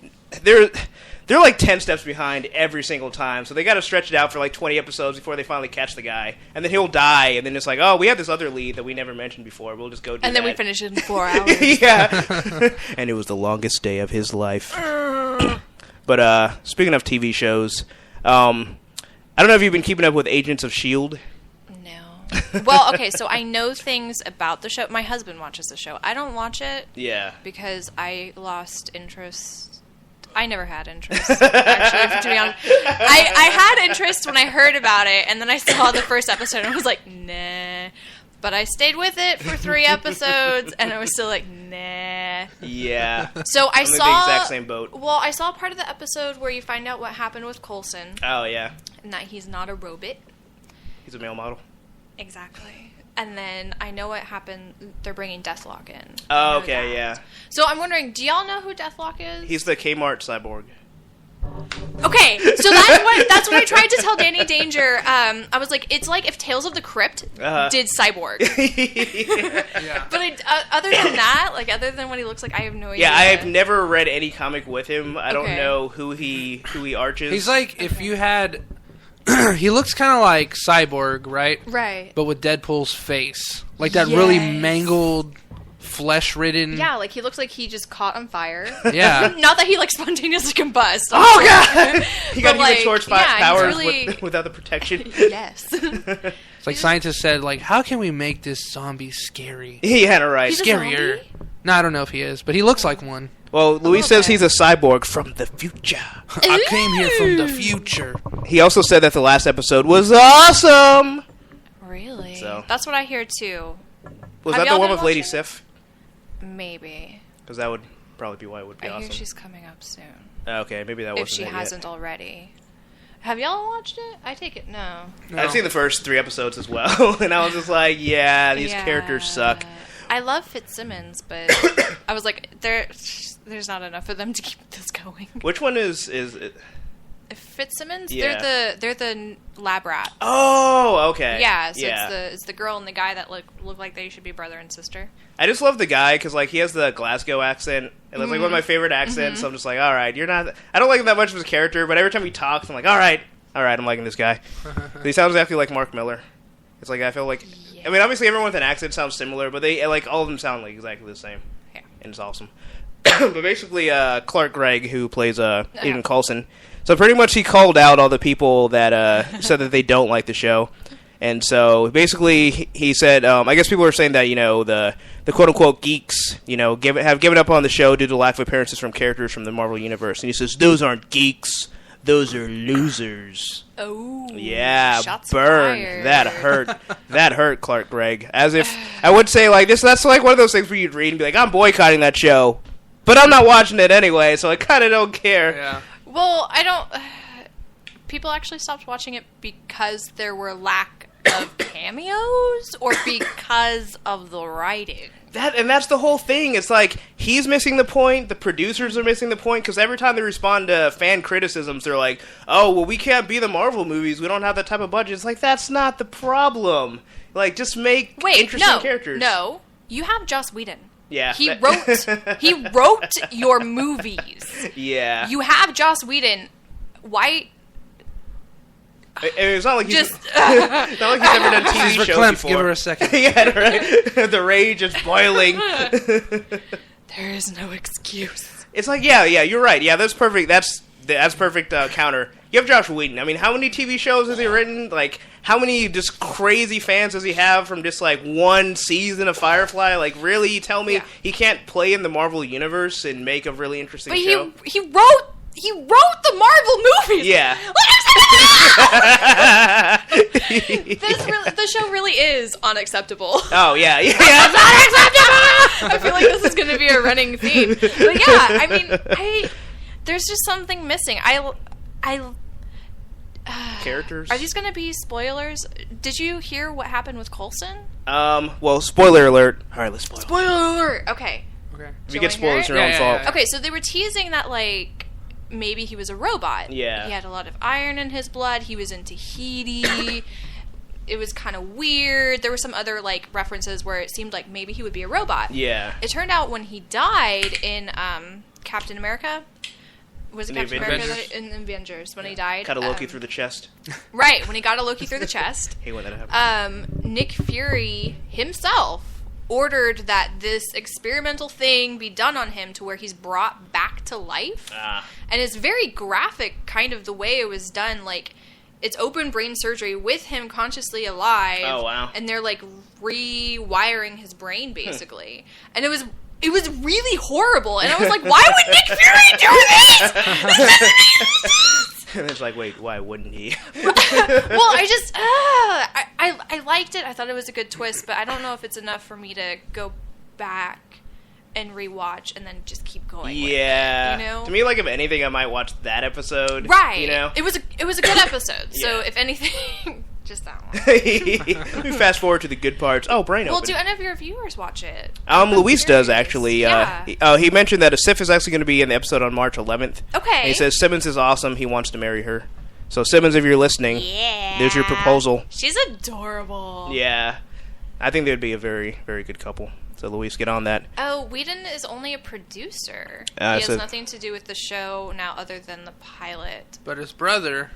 they're like 10 steps behind every single time, so they got to stretch it out for like 20 episodes before they finally catch the guy, and then he'll die, and then it's like, oh, we have this other lead that we never mentioned before. We'll just go do And then that. we finish it in 4 hours. Yeah. And it was the longest day of his life. But speaking of TV shows, I don't know if you've been keeping up with Agents of S.H.I.E.L.D. No. Well, okay, so I know things about the show. My husband watches the show. I don't watch it. Yeah. Because I lost interest. I never had interest, actually, to be honest. I had interest when I heard about it, and then I saw the first episode, and I was like, nah. But I stayed with it for 3 episodes, and I was still like, nah. Yeah. So I I'm saw in the exact same boat. Well, I saw part of the episode where you find out what happened with Coulson. Oh, yeah. And that he's not a robot. He's a male model. Exactly. And then I know what happened. They're bringing Deathlock in. Oh, okay, yeah. So I'm wondering, do y'all know who Deathlock is? He's the Kmart cyborg. Okay, so that's what I tried to tell Danny Danger. I was like, it's like if Tales of the Crypt did Cyborg. Yeah. But other than that, like other than what he looks like, I have no idea. Yeah, I have never read any comic with him. I don't Okay. know who he arches. He's like if you had. He looks kind of like Cyborg, right? Right. But with Deadpool's face, like that really Yes. mangled, flesh-ridden. Yeah, like he looks like he just caught on fire. Yeah. Not that he like spontaneously combust. Oh god! He got But, like, even torch yeah, he's powers really- without the protection. Yes. It's like scientists said, like, how can we make this zombie scary? Yeah, right. He's a Scarier. zombie? No, I don't know if he is, but he looks like one. Well, Luis little says bit. he's a cyborg from the future. I came here from the future. He also said that the last episode was awesome. Really? So. That's what I hear too. Was Have that the y'all one been with Lady watching Sif? Maybe. Because that would probably be why it would be I hear awesome. she's coming up soon. Okay, maybe that wasn't If she it yet. hasn't already. Have y'all watched it? I take it no. No. I've seen the first 3 episodes as well, and I was just like, yeah, these Yeah. characters suck. I love Fitzsimmons, but I was like, there's not enough of them to keep this going. Which one is it? Fitzsimmons, Yeah. they're the lab rat. Oh, okay. Yeah, so yeah. it's the girl and the guy that look like they should be brother and sister. I just love the guy because like he has the Glasgow accent, and it's like one of my favorite accents. So I'm just like, all right, you're not. I don't like him that much of his character, but every time he talks, I'm like, all right, I'm liking this guy. He sounds exactly like Mark Miller. It's like I feel like. I mean, obviously everyone with an accent sounds similar, but they like all of them sound like exactly the same. Yeah. And it's awesome. But basically, Clark Gregg, who plays Aiden Coulson, so pretty much he called out all the people that said that they don't like the show. And so basically he said, I guess people are saying that, the quote-unquote geeks, have given up on the show due to lack of appearances from characters from the Marvel Universe. And he says, those aren't geeks, those are losers. Oh, Yeah, shots burn. fired. That hurt. That hurt, Clark Gregg. As if, I would say, like, that's like one of those things where you'd read and be like, I'm boycotting that show. But I'm not watching it anyway, so I kind of don't care. Yeah. Well, I don't. People actually stopped watching it because there were lack of cameos, or because of the writing. That's the whole thing. It's like, he's missing the point, the producers are missing the point, because every time they respond to fan criticisms, they're like, oh, well, we can't be the Marvel movies, we don't have that type of budget. It's like, that's not the problem. Like, just make interesting characters. No, you have Joss Whedon. Yeah. He wrote your movies. Yeah. You have Joss Whedon. Why? It's not like he's, Just it's not like he's ever done TV She's shows verklempt. before. Give her a second. Yeah, right. The rage is boiling. there is no excuse. It's like, yeah, you're right. Yeah, that's perfect. That's perfect counter. You have Josh Whedon. I mean, how many TV shows has he written? Like, how many just crazy fans does he have from just like one season of Firefly? Like, really, you tell me he can't play in the Marvel universe and make a really interesting But show? he wrote the Marvel movies. Yeah. The show really is unacceptable. Oh yeah. I feel like this is going to be a running theme. But yeah, I mean, there's just something missing. Characters. Are these going to be spoilers? Did you hear what happened with Coulson? Well, spoiler alert. All right, let's spoil. Spoiler alert. Okay. Okay. If Do you you get wanna hear spoiled, it's it? your own Yeah, fault. yeah. Okay, so they were teasing that, like, maybe he was a robot. Yeah. He had a lot of iron in his blood. He was in Tahiti. It was kind of weird. There were some other, like, references where it seemed like maybe he would be a robot. Yeah. It turned out when he died in Captain America... Was it In the Captain America Avengers? in the Avengers when he died? Cut a Loki through the chest. Right, when he got a Loki through the chest. Hate when that happens. Nick Fury himself ordered that this experimental thing be done on him to where he's brought back to life. And it's very graphic, kind of the way it was done. Like, it's open brain surgery with him consciously alive. Oh, wow. And And they're, like, rewiring his brain, basically. And it was really horrible. And I was like, why would Nick Fury do this? And it's like, wait, why wouldn't he? Well, I just, I liked it. I thought it was a good twist, but I don't know if it's enough for me to go back and rewatch and then just keep going. Yeah. With it, you know? To me, like, if anything, I might watch that episode. Right. You know? It was a good episode. So Yeah. if anything, Just that one. We fast forward to the good parts. Oh, brain Well, opening. do any of your viewers watch it? Luis does, actually. Yeah. He mentioned that a Sif is actually going to be in the episode on March 11th. Okay. And he says Simmons is awesome. He wants to marry her. So, Simmons, if you're listening, there's your proposal. She's adorable. Yeah. I think they'd be a very, very good couple. So, Luis, get on that. Oh, Whedon is only a producer. He has nothing to do with the show now other than the pilot. But his brother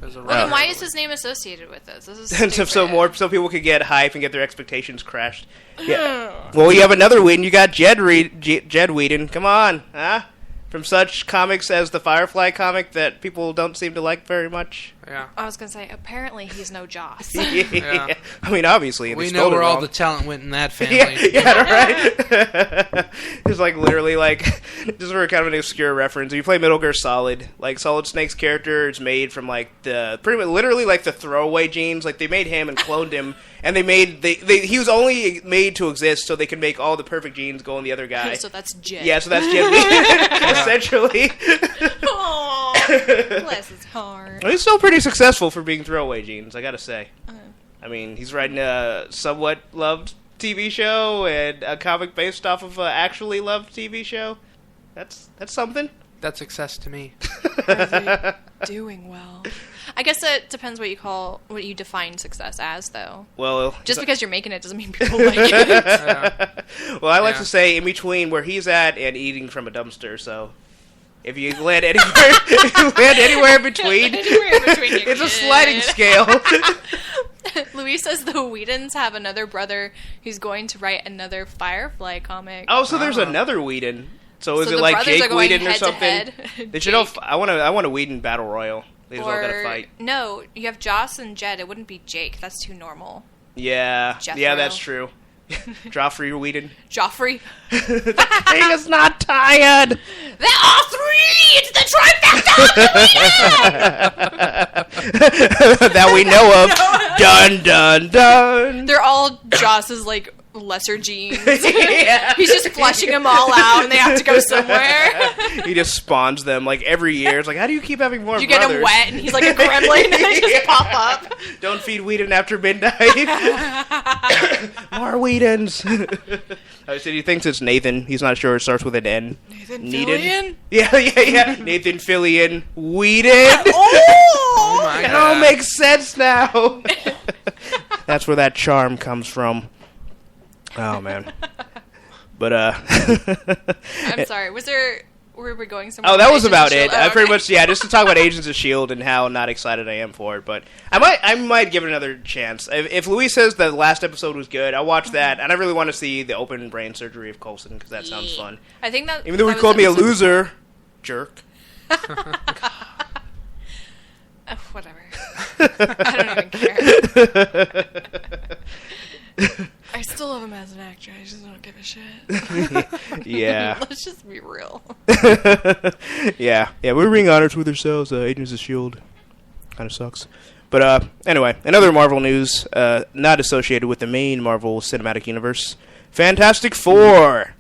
is a Well, then why is his name associated with this? This is stupid. so people could get hype and get their expectations crashed. Yeah. Well, you have another Whedon. You got Jed Whedon. Come on, huh? From such comics as the Firefly comic that people don't seem to like very much. Yeah. I was going to say, apparently he's no Joss. Yeah. I mean, obviously. We know where all the talent went in that family. right? It's like literally like, just for kind of an obscure reference, if you play Metal Gear Solid, like Solid Snake's character is made from like pretty much literally like the throwaway genes. Like they made him and cloned him, and he was only made to exist so they could make all the perfect genes go on the other guy. So that's Jed. Yeah, so that's Jed. Essentially. Aww, bless his heart. Well, he's still pretty successful for being throwaway genes, I gotta say. I mean, he's writing a somewhat loved TV show and a comic based off of an actually loved TV show. That's something. That's success to me. Are they doing well? I guess it depends what you define success as, though. Well, just because you're making it doesn't mean people like it. Well, I like to say in between where he's at and eating from a dumpster. So if you land anywhere in between, it's a sliding scale. Luis says the Whedons have another brother who's going to write another Firefly comic. Oh, so there's another Whedon. So is it the like brothers Jake are going Whedon or head to something? head. They should all. I want a Whedon battle royal. They just all gotta fight. No, you have Joss and Jed. It wouldn't be Jake. That's too normal. Yeah, Jethro. yeah, that's true. Joffrey Whedon. Joffrey. The thing is not tired. There are three! It's the trifecta! That we know of. Dun, dun, dun. They're all Joss's, like, lesser genes. Yeah. He's just flushing them all out, and they have to go somewhere. He just spawns them, like, every year. It's like, how do you keep having more You brothers? get him wet, and he's like a gremlin, and they just pop up. Don't feed Whedon after midnight. More Whedons. I said he thinks it's Nathan. He's not sure. It starts with an N. Nathan Needed. Fillion? Yeah. Nathan Fillion. Whedon. Oh! My It God. all makes sense now. That's where that charm comes from. Oh, man. But, I'm sorry. Were we going somewhere? Oh, that was Agents about of it. S.H.I.E.L.D.? Oh, Pretty okay. much, yeah, just to talk about Agents of S.H.I.E.L.D. and how not excited I am for it. But I might give it another chance. If Luis says the last episode was good, I'll watch that. And I really want to see the open brain surgery of Coulson, because that sounds fun. I think that... Even though he that called was me a episode- loser. Jerk. Whatever. I don't even care. I still love him as an actor. I just don't give a shit. Yeah. Let's just be real. Yeah, we're being honest with ourselves. Agents of S.H.I.E.L.D. kind of sucks. But anyway, another Marvel news, not associated with the main Marvel Cinematic Universe. Fantastic Four.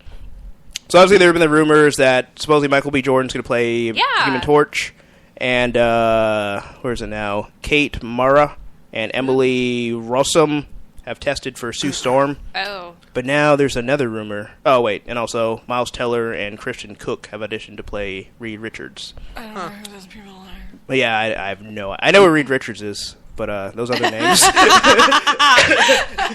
So obviously there have been the rumors that supposedly Michael B. Jordan's going to play Human Torch. And, where is it now? Kate Mara and Emily Rossum have tested for Sue Storm. Oh. But now there's another rumor. Oh, wait. And also, Miles Teller and Christian Cook have auditioned to play Reed Richards. I don't know who those people are. But yeah, I have I know where Reed Richards is, but those other names.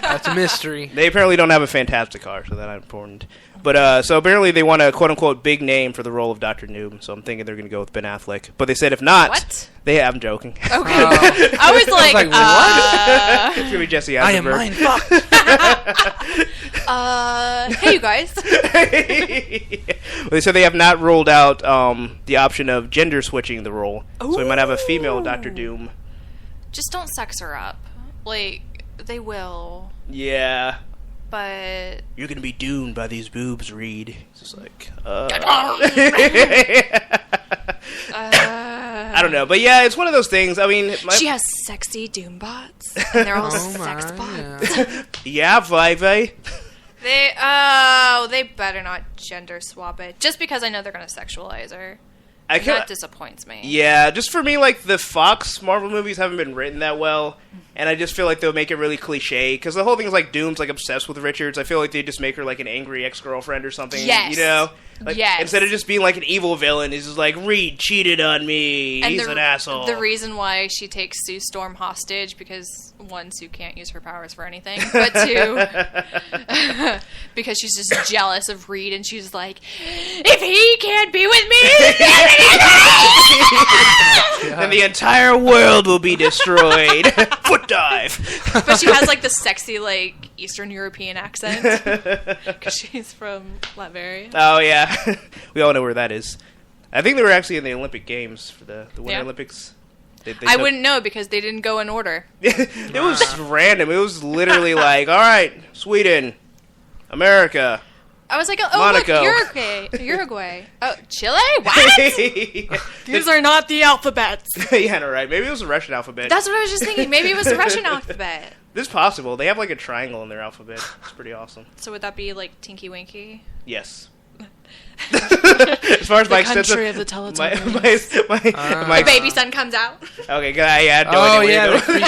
That's a mystery. They apparently don't have a Fantastic car, so that's not important. But so apparently they want a quote-unquote big name for the role of Dr. Noob, so I'm thinking they're going to go with Ben Affleck. But they said if not... What? I'm joking. Okay. I was like, It's going to be Jesse I am Eisenberg. mind fucked. hey, you guys. Well, they said they have not ruled out the option of gender switching the role. So we might have a female Dr. Doom. Just don't sex her up. Like, they will. Yeah. But... You're going to be doomed by these boobs, Reed. It's just like... I don't know. But yeah, it's one of those things. I mean... she has sexy doom bots. And they're all sex bots. Yeah, Vive. They better not gender swap it. Just because I know they're going to sexualize her. That disappoints me. Yeah, just for me, like, the Fox Marvel movies haven't been written that well. And I just feel like they'll make it really cliche, because the whole thing is like Doom's like obsessed with Richards. I feel like they just make her like an angry ex-girlfriend or something. Yes. You know? Like, yes. Instead of just being like an evil villain, he's just like, Reed cheated on me. He's an asshole. The reason why she takes Sue Storm hostage, because one, Sue can't use her powers for anything, but two, because she's just jealous of Reed, and she's like, if he can't be with me, then the entire world will be destroyed. Foot dive. But she has like the sexy like Eastern European accent because she's from Latveria. Oh yeah, we all know where that is. I think they were actually in the Olympic Games for the Winter Olympics. I wouldn't know because they didn't go in order. It was random. It was literally like, all right, Sweden, America. I was like, oh Monaco. look, Uruguay. Oh, Chile? What? These are not the alphabets. Yeah, no, right. Maybe it was the Russian alphabet. That's what I was just thinking. Maybe it was the Russian alphabet. This is possible. They have like a triangle in their alphabet. It's pretty awesome. So would that be like Tinky Winky? Yes. As far as my extensive, country of the Teletubbies. my The baby son comes out. Okay, I had no idea where the creepy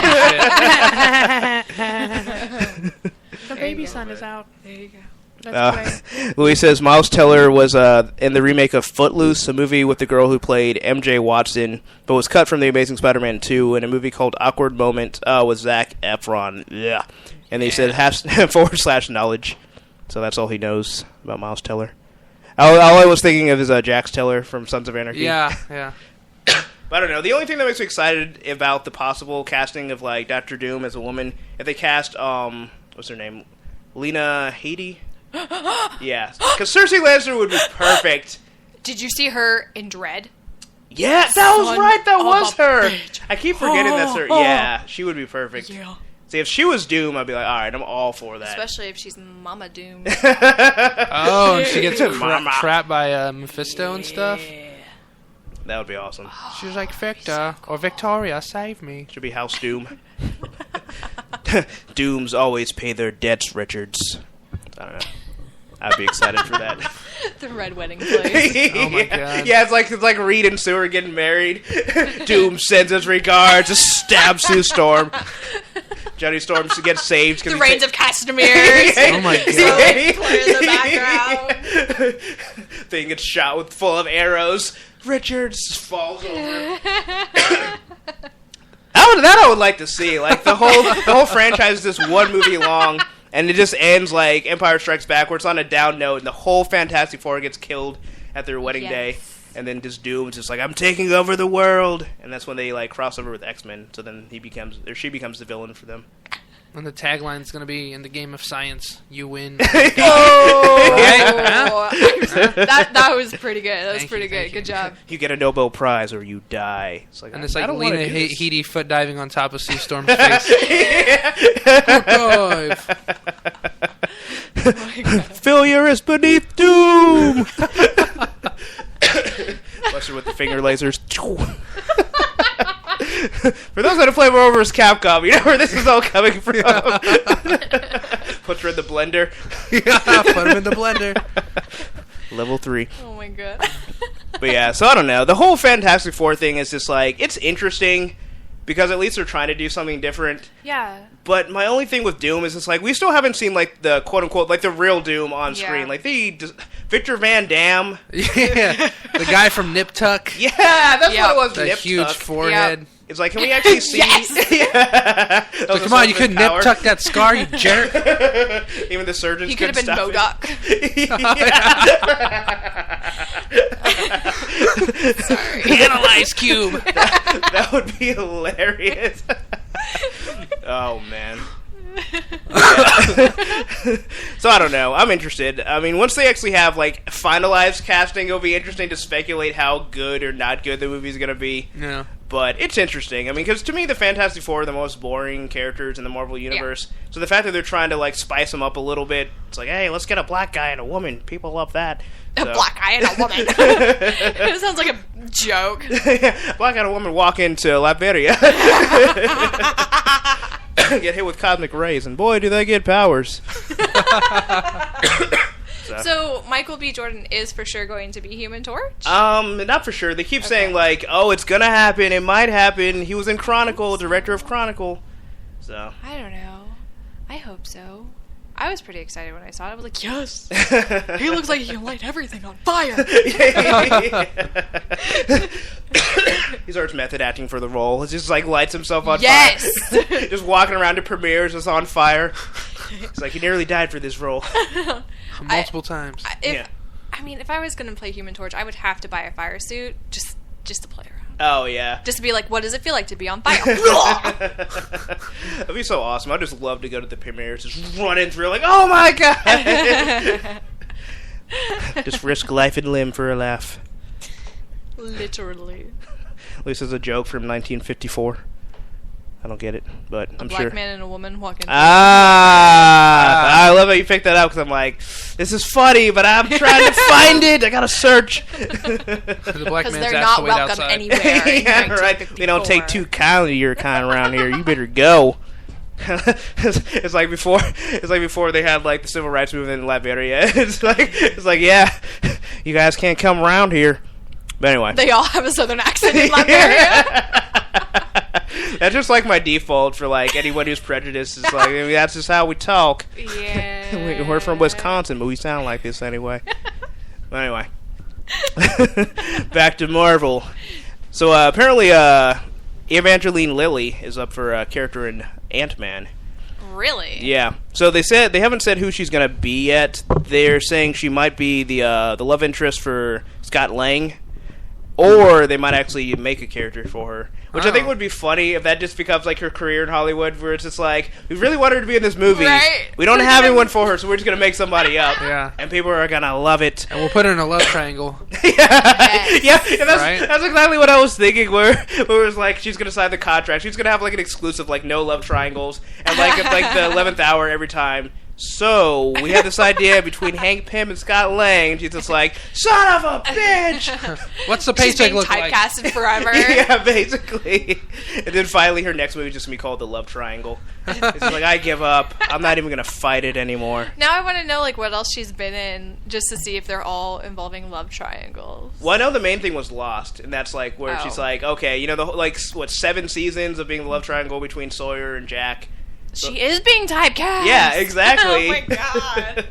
shit. The baby son is out. There you go. That's great. Louis says Miles Teller was in the remake of Footloose, a movie with the girl who played MJ Watson, but was cut from The Amazing Spider-Man 2 in a movie called Awkward Moment with Zac Efron. Yeah. And they said /knowledge. So that's all he knows about Miles Teller. All I was thinking of is Jax Teller from Sons of Anarchy. Yeah. But I don't know. The only thing that makes me excited about the possible casting of like Dr. Doom as a woman, if they cast what's her name, Lena Headey. Yeah, because Cersei Lannister would be perfect. Did you see her in Dread? Yeah, that was right. That of was a her. bitch. I keep forgetting that's her. Yeah, she would be perfect. Yeah. See, if she was Doom, I'd be like, all right, I'm all for that. Especially if she's Mama Doom. Oh, and she gets Mama. trapped by Mephisto and stuff. That would be awesome. She was like, Victor or Victoria, save me. Should be House Doom. Dooms always pay their debts, Richards. I don't know. I'd be excited for that. The red wedding place. Oh my god. Yeah, it's like Reed and Sue are getting married. Doom sends his regards, just stabs Sue Storm. Johnny Storm gets saved. The Reigns of Castameres. Oh my god. Play in the background. Thing gets shot full of arrows. Richards falls over. That I would like to see. Like the whole franchise is just one movie long, and it just ends like Empire Strikes Back, where it's on a down note, and the whole Fantastic Four gets killed at their wedding day, and then just Doom's just like, I'm taking over the world, and that's when they like cross over with X-Men. So then she becomes the villain for them. And the tagline's gonna be, in the game of science, you win. Oh, that was pretty good. That was pretty good. Good job. You get a Nobel Prize or you die. It's like, And it's I like don't wanna Lena do this. Headey foot diving on top of Sue Storm's face. Foot dive. Failure is beneath Doom. Buster with the finger lasers. For those that have played Marvel vs. Capcom, you know where this is all coming from. Put her in the blender. Yeah, put him in the blender. Level 3. Oh my god. But yeah, so I don't know. The whole Fantastic Four thing is just like, it's interesting because at least they're trying to do something different. Yeah. But my only thing with Doom is it's like, we still haven't seen like the quote unquote, like the real Doom on screen. Like Victor Van Damme. Yeah, the guy from Nip Tuck. Yeah, that's what it was. The Nip huge Tuck. forehead. It's like, can we actually see? Yes! Yeah. Like, come on, you couldn't nip tuck that scar, you jerk. Even the surgeons He could have been couldn't stop MODOK. Sorry. Analyze cube. That would be hilarious. Oh man. So I don't know. I'm interested. I mean, once they actually have like finalized casting, it'll be interesting to speculate how good or not good the movie's gonna be. Yeah. But it's interesting. I mean, because to me, the Fantastic Four are the most boring characters in the Marvel Universe. Yeah. So the fact that they're trying to like spice them up a little bit, it's like, hey, let's get a black guy and a woman. People love that. A black guy and a woman. It sounds like a joke. Black guy and a woman walk into Latveria. Get hit with cosmic rays, and boy, do they get powers. So Michael B. Jordan is for sure going to be Human Torch? Not for sure. They keep saying like, oh, it's gonna happen, it might happen. He was in Chronicle, director of Chronicle. So I don't know. I hope so. I was pretty excited when I saw it. I was like, yes! He looks like he can light everything on fire! He starts method acting for the role. He just like lights himself on yes! fire. Just walking around to premieres just on fire. He's like, he nearly died for this role. Multiple times. If I was going to play Human Torch, I would have to buy a fire suit just to play around. Oh, yeah. Just to be like, what does it feel like to be on fire? That'd be so awesome. I'd just love to go to the premieres, just run in through like, oh my god! Just risk life and limb for a laugh. Literally. At least it's a joke from 1954. I don't get it, but I'm sure. A black man and a woman walking. I love how you picked that up because I'm like, this is funny, but I'm trying to find it. I gotta search. The black man's they're asked not to wait welcome outside. anywhere. Yeah, right. We don't take too kindly to your kind around here. You better go. It's like before they had like the civil rights movement in Liberia. It's like yeah, you guys can't come around here. But anyway, they all have a southern accent in Liberia. That's just like my default for like anyone who's prejudiced. Is like, that's just how we talk. Yeah. We're from Wisconsin, but we sound like this anyway. But anyway, back to Marvel. So apparently, Evangeline Lilly is up for a character in Ant-Man. Really? Yeah. So they haven't said who she's gonna be yet. They're saying she might be the love interest for Scott Lang, or they might actually make a character for her. Which I think would be funny if that just becomes like her career in Hollywood, where it's just like, we really want her to be in this movie. Right? We don't have anyone for her, so we're just going to make somebody up. Yeah. And people are going to love it. And we'll put her in a love triangle. Yeah, that's exactly what I was thinking, where it was like, she's going to sign the contract. She's going to have like an exclusive, like, no love triangles, and like the 11th hour every time. So, we had this idea between Hank Pym and Scott Lang. She's just like, son of a bitch! What's the paycheck look like? She's being typecasted forever. Yeah, basically. And then finally her next movie is just going to be called The Love Triangle. It's like, I give up. I'm not even going to fight it anymore. Now I want to know like what else she's been in, just to see if they're all involving love triangles. Well, I know the main thing was Lost, and that's like where she's like, okay, you know, the like, 7 seasons of being the love triangle between Sawyer and Jack. She is being typecast. Yeah, exactly. Oh my god.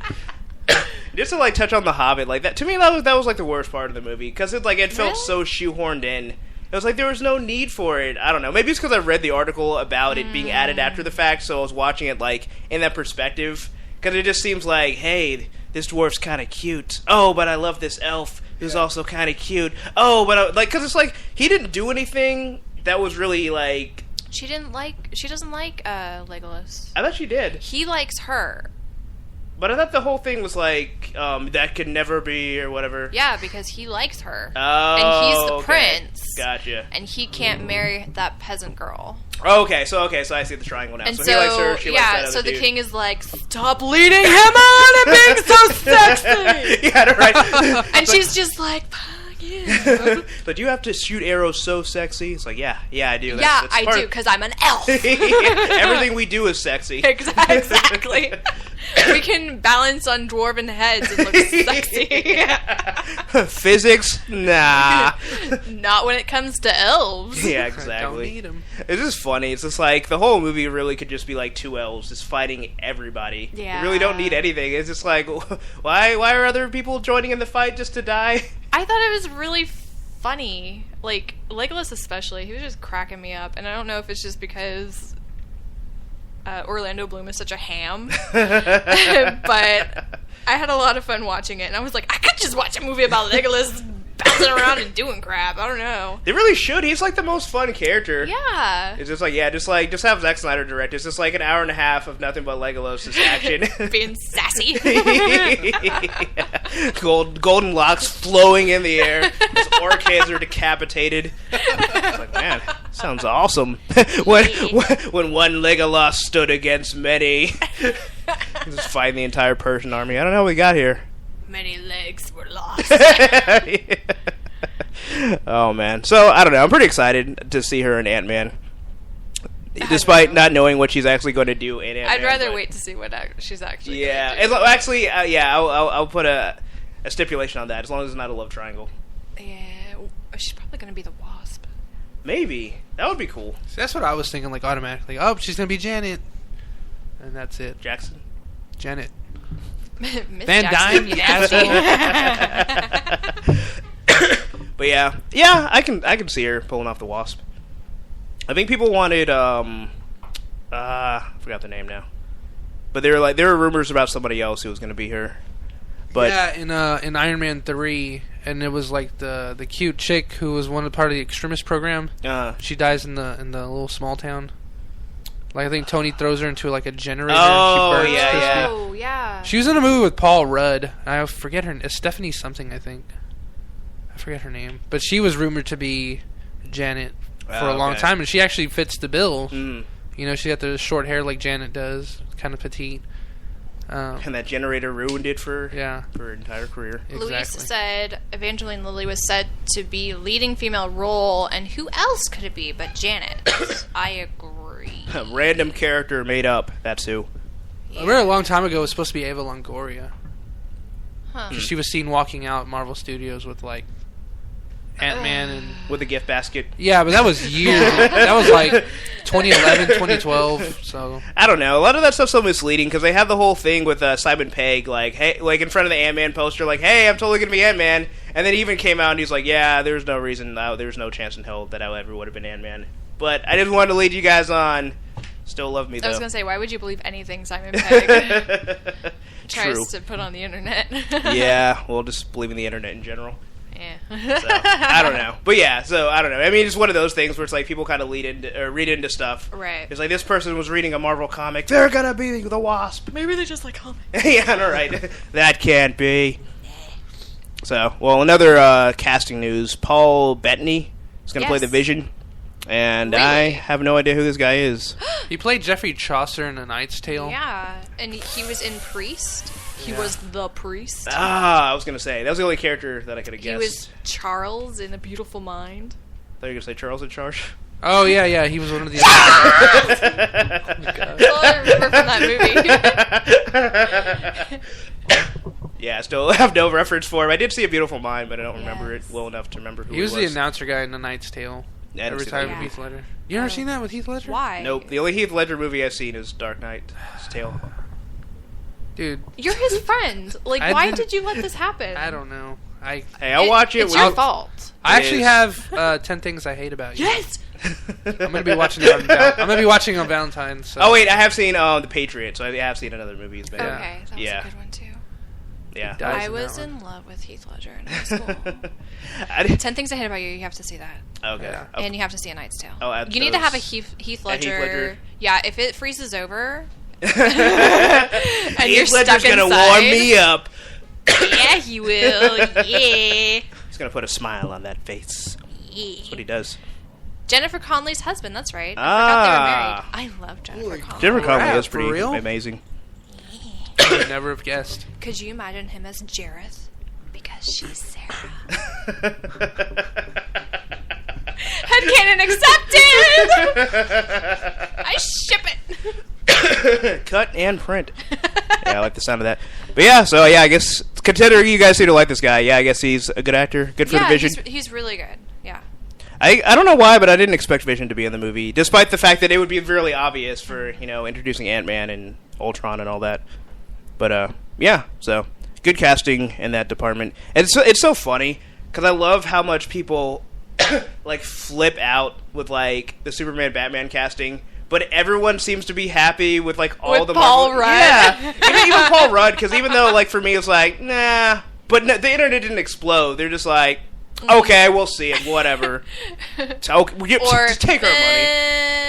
Just to like touch on The Hobbit, like that to me that was like the worst part of the movie because it felt so shoehorned in. It was like there was no need for it. I don't know. Maybe it's because I read the article about it being added after the fact, so I was watching it like in that perspective. Because it just seems like, hey, this dwarf's kind of cute. Oh, but I love this elf who's also kind of cute. Oh, but because it's like he didn't do anything that was really like. She doesn't like Legolas. I thought she did. He likes her. But I thought the whole thing was like, that could never be, or whatever. Yeah, because he likes her. Oh, and he's the okay. prince. Gotcha. And he can't marry that peasant girl. Okay, so I see the triangle now. And so he likes her, she likes that other so the dude. king is like, stop leading him on and being so sexy! Yeah, right. And she's just like, yeah. But do you have to shoot arrows so sexy? It's like, yeah, I do. That's I do, because I'm an elf. Everything we do is sexy. Exactly. We can balance on dwarven heads and look sexy. Physics? Nah. Not when it comes to elves. Yeah, exactly. Don't need 'em. It's just funny. It's just like the whole movie really could just be like 2 elves just fighting everybody. Yeah. You really don't need anything. It's just like, why are other people joining in the fight just to die? I thought it was really funny. Like, Legolas especially, he was just cracking me up. And I don't know if it's just because Orlando Bloom is such a ham. But I had a lot of fun watching it. And I was like, I could just watch a movie about Legolas bouncing around and doing crap. I don't know. They really should. He's like the most fun character. Yeah. It's just like, just have Zack Snyder direct. It's just like an hour and a half of nothing but Legolas' action. Being sassy. Golden locks flowing in the air. His orc heads are decapitated. It's like, man, sounds awesome. when one Legolas stood against many. Just fighting the entire Persian army. I don't know what we got here. Many legs were lost. Oh, man. So, I don't know. I'm pretty excited to see her in Ant-Man. Despite not knowing what she's actually going to do in Ant-Man. I'd rather wait to see what she's actually going to do. Actually, I'll put a stipulation on that, as long as it's not a love triangle. Yeah, she's probably going to be the Wasp. Maybe. That would be cool. See, that's what I was thinking, like, automatically. Oh, she's going to be Janet. And that's it. Jackson? Janet. Miss Van Jackson, Dyne, you nasty. But yeah, I can see her pulling off the Wasp. I think people wanted I forgot the name now, but there were rumors about somebody else who was going to be her. But yeah, in Iron Man 3, and it was like the cute chick who was part of the extremist program. She dies in the little small town. Like I think Tony throws her into like a generator. Oh, and she burns yeah. Oh, yeah. She was in a movie with Paul Rudd. I forget her. Stephanie something, I think. I forget her name, but she was rumored to be Janet for a long time, and she actually fits the bill. Mm. You know, she got the short hair like Janet does, kind of petite. And that generator ruined it for her entire career. Exactly. Luis said Evangeline Lilly was said to be leading female role, and who else could it be but Janet? I agree. A random character made up. That's who. I remember a long time ago it was supposed to be Ava Longoria. Huh. She was seen walking out Marvel Studios with like Ant-Man and With a gift basket. yeah, but that was years. That was like 2011, 2012. So I don't know. A lot of that stuff's so misleading because they have the whole thing with Simon Pegg, like, hey, like in front of the Ant-Man poster, like, hey, I'm totally gonna be Ant-Man, and then he even came out and he's like, yeah, there's no reason, there's no chance in hell that I ever would have been Ant-Man. But I didn't want to lead you guys on. Still love me though. I was gonna say, why would you believe anything Simon Pegg tries to put on the internet? Yeah, well, just believe in the internet in general. Yeah. So, I don't know. But yeah, so I don't know. I mean, it's one of those things where it's like people kind of read into stuff. Right. It's like this person was reading a Marvel comic. They're gonna be the Wasp. Maybe they just like comics. Yeah, I know, right? That can't be. So, well, another casting news. Paul Bettany is gonna play the Vision. And Really? I have no idea who this guy is. he played Geoffrey Chaucer in A Knight's Tale. Yeah, and he was in Priest. He was the priest. I was gonna say that was the only character that I could have guessed. He was Charles in A Beautiful Mind. I thought you were gonna say Charles in Charge. Oh yeah, he was one of the. That's all I remember from that movie. Yeah, I still have no reference for him. I did see A Beautiful Mind, but I don't remember it well enough to remember who He was was. the announcer guy in A Knight's Tale. Yeah, I didn't Every see time that. with Heath Ledger. You ever seen that with Heath Ledger? Why? Nope. The only Heath Ledger movie I've seen is Dark Knight's Tale. Dude, You're his friend. Like, why did you let this happen? I don't know. Hey, I'll watch it. It's your fault. I actually is. have 10 Things I Hate About You. Yes! I'm gonna be watching it on Valentine's. So. Oh wait, I have seen The Patriot, so I have seen another movie. He's been in. Okay, that was a good one too. Yeah. Dies I in was that in love with Heath Ledger in high school. I did. 10 Things I Hate About You, you have to see that. Okay. Yeah. And you have to see A Knight's Tale. Oh, add you need to have a those. Heath Ledger. Yeah, if it freezes over and Heath you're stuck Ledger's gonna inside, warm me up. Yeah, he will. Yeah. He's gonna put a smile on that face. That's what he does. Jennifer Connelly's husband, that's right. I forgot they were married. I love Jennifer Connelly. Jennifer Connelly crap, is pretty for real? amazing. I would never have guessed. Could you imagine him as Jareth? Because she's Sarah. Headcanon accepted! I ship it! Cut and print. Yeah, I like the sound of that. But yeah, so yeah, I guess considering you guys seem to like this guy, yeah, I guess he's a good actor. Good for the Vision. He's really good. Yeah. I don't know why, but I didn't expect Vision to be in the movie, despite the fact that it would be really obvious for, introducing Ant-Man and Ultron and all that. But yeah, so good casting in that department. And it's so funny because I love how much people like flip out with like the Superman Batman casting, but everyone seems to be happy with like all with the Paul Marvel. Rudd. Yeah, even Paul Rudd, because even though like for me it's like nah, but no, the internet didn't explode. They're just like, okay, we'll see it, whatever. So, just take our money.